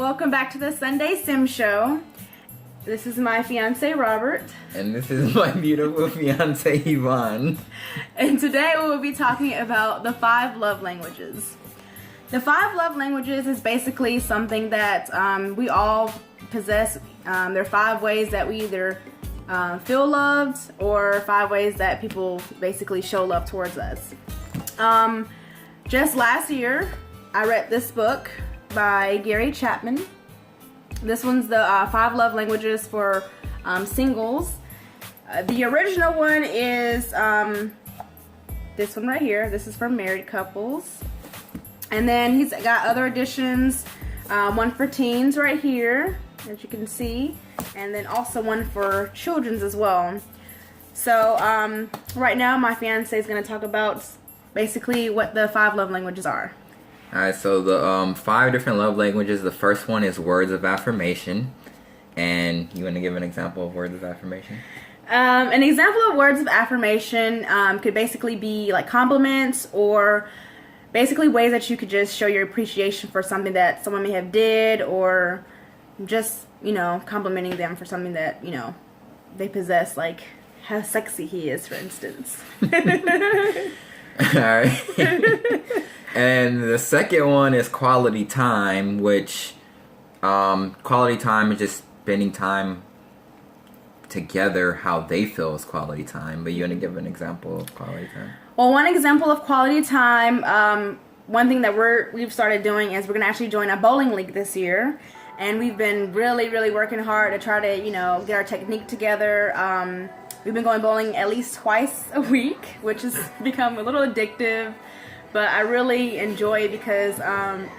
welcome back to the Sunday Sim Show. This is my fiance Robert. And this is my beautiful fiance Yvonne. And today we will be talking about the 5 love languages. The 5 love languages is basically something that we all possess. There are 5 ways that we either feel loved, or 5 ways that people basically show love towards us. Just last year, I read this book by Gary Chapman. This one's the 5 love languages for singles. The original one is this one right here. This is for married couples. And then he's got other editions, one for teens right here, as you can see, and then also one for children's as well. So right now my fiance is going to talk about basically what the 5 love languages are. Alright, so the 5 different love languages. The first one is words of affirmation. And you want to give an example of words of affirmation? An example of words of affirmation could basically be like compliments, or basically ways that you could just show your appreciation for something that someone may have did, or just, you know, complimenting them for something that, you know, they possess, like how sexy he is, for instance. Alright. And the second one is quality time, which quality time is just spending time together how they feel is quality time. But you want to give an example of quality time? Well, one example of quality time, one thing that we've started doing is we're going to actually join a bowling league this year. And we've been really working hard to try to, you know, get our technique together. We've been going bowling at least twice a week, which has become a little addictive. But I really enjoy it because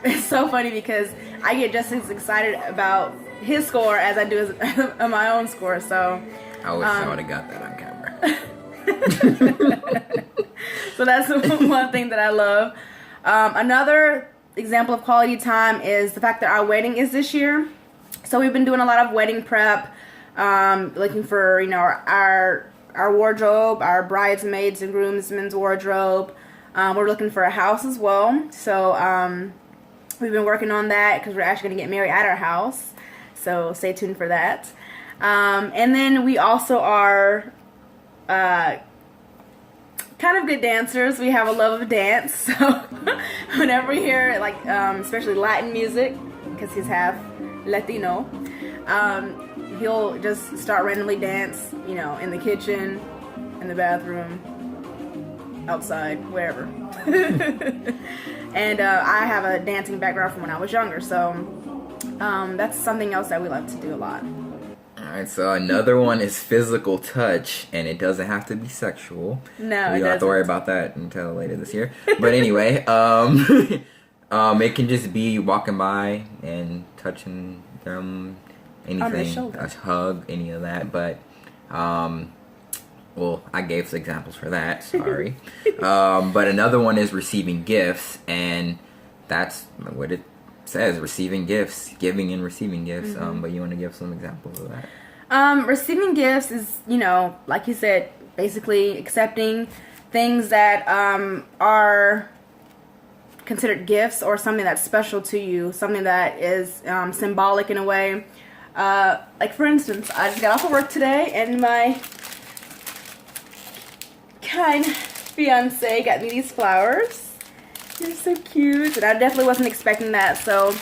it's so funny, because I get just as excited about his score as I do as my own score. So I wish I would have got that on camera. So that's one thing that I love. Another example of quality time is the fact that our wedding is this year. So we've been doing a lot of wedding prep, looking for, you know, our wardrobe, our bridesmaids and groomsmen's wardrobe. We're looking for a house as well. So we've been working on that because we're actually going to get married at our house. So stay tuned for that. And then we also are kind of good dancers. We have a love of dance. So whenever we hear, like, especially Latin music, because he's half Latino, he'll just start randomly dance, you know, in the kitchen, in the bathroom, outside, wherever. And I have a dancing background from when I was younger, so that's something else that we love to do a lot. Alright, so another one is physical touch, and it doesn't have to be sexual. No, we don't have to worry about that until later this year. But anyway, it can just be walking by and touching them, anything, a hug, any of that. But well, I gave some examples for that, sorry. But another one is receiving gifts, and that's what it says, receiving gifts, giving and receiving gifts. But you want to give some examples of that? Receiving gifts is, you know, like you said, basically accepting things that are considered gifts, or something that's special to you, something that is symbolic in a way. Like, for instance, I just got off of work today, and my kind fiance got me these flowers. They're so cute, and I definitely wasn't expecting that. So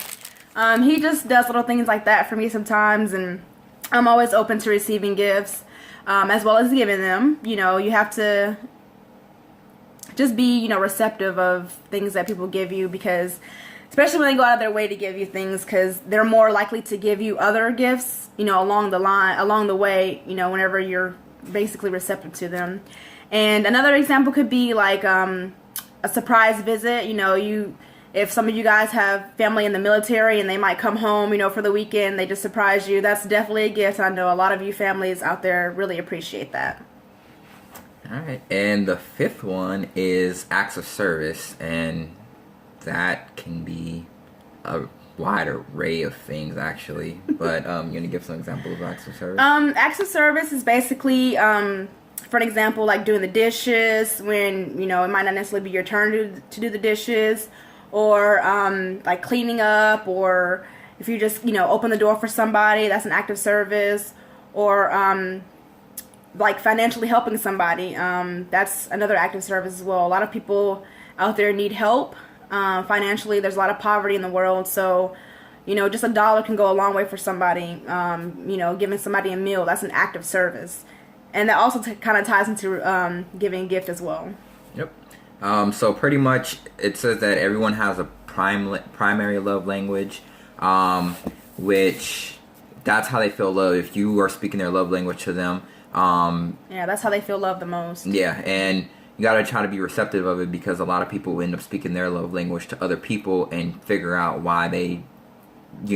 he just does little things like that for me sometimes, and I'm always open to receiving gifts, as well as giving them. You know, you have to just be, you know, receptive of things that people give you, because especially when they go out of their way to give you things, because they're more likely to give you other gifts, you know, along the way, you know, whenever you're basically receptive to them. And another example could be like a surprise visit. You know, if some of you guys have family in the military and they might come home, you know, for the weekend, they just surprise you. That's definitely a gift. I know a lot of you families out there really appreciate that. Alright, and the 5th one is acts of service, and that can be a wide array of things, actually. But you want to give some examples of acts of service? Acts of service is basically, for an example, like doing the dishes when, you know, it might not necessarily be your turn to do the dishes, or like cleaning up, or if you just, open the door for somebody, that's an act of service. Or like financially helping somebody, that's another act of service as well. A lot of people out there need help financially. There's a lot of poverty in the world, so just $1 can go a long way for somebody. Giving somebody a meal, that's an act of service, and that also kind of ties into giving a gift as well. Yep. So pretty much it says that everyone has a primary love language, which that's how they feel love. If you are speaking their love language to them, that's how they feel love the most. Yeah, and you gotta try to be receptive of it, because a lot of people end up speaking their love language to other people and figure out why they,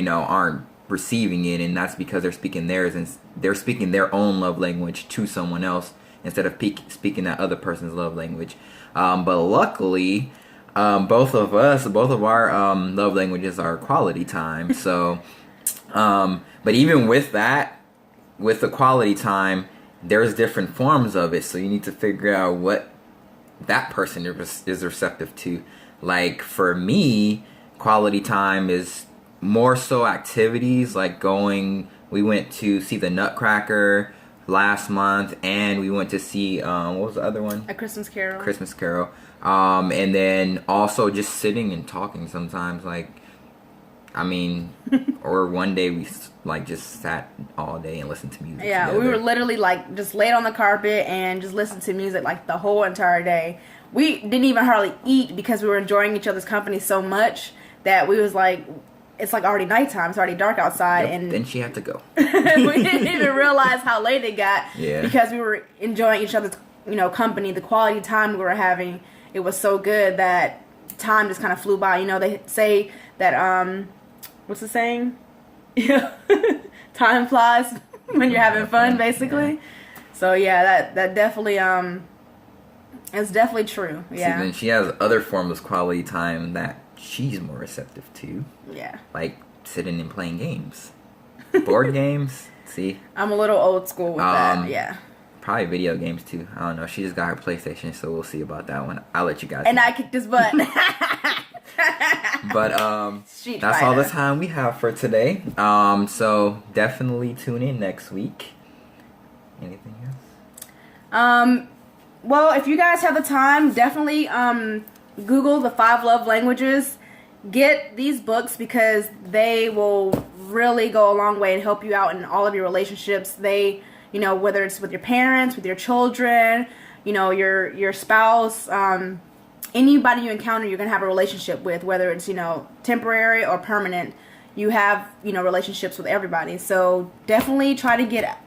aren't receiving it, and that's because they're speaking theirs, and they're speaking their own love language to someone else instead of speaking that other person's love language. But luckily, both of our love languages are quality time. So, but even with that, with the quality time, there's different forms of it. So you need to figure out what that person is receptive to. Like for me, quality time is more so activities like we went to see the Nutcracker last month, and we went to see what was the other one? A Christmas Carol. Christmas Carol. And then also just sitting and talking sometimes, or one day we just sat all day and listened to music. Yeah, together. We were literally just laid on the carpet and just listened to music the whole entire day. We didn't even hardly eat because we were enjoying each other's company so much that we was it's already nighttime. It's already dark outside, Yep, and then she had to go. we didn't even realize how late it got. Yeah. Because we were enjoying each other's company, the quality time we were having. It was so good that time just kind of flew by. They say that what's the saying? Time flies when you're having fun, basically. So yeah, that definitely it's definitely true. Yeah. See, then she has other forms of quality time that she's more receptive to. Yeah. Like sitting and playing games. Board games. See? I'm a little old school with that. Yeah. Probably video games too. I don't know. She just got her PlayStation, so we'll see about that one. I'll let you guys And know. I kicked his butt. But Street that's fighter. all the time we have for today. So definitely tune in next week. Anything else? Well, if you guys have the time, definitely Google the 5 love languages. Get these books because they will really go a long way and help you out in all of your relationships. They, whether it's with your parents, with your children, your spouse, anybody you encounter, you're going to have a relationship with, whether it's, temporary or permanent. You have, relationships with everybody. So definitely try to get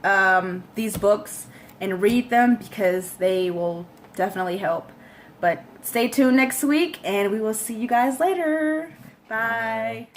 these books and read them because they will definitely help. But stay tuned next week, and we will see you guys later. Bye.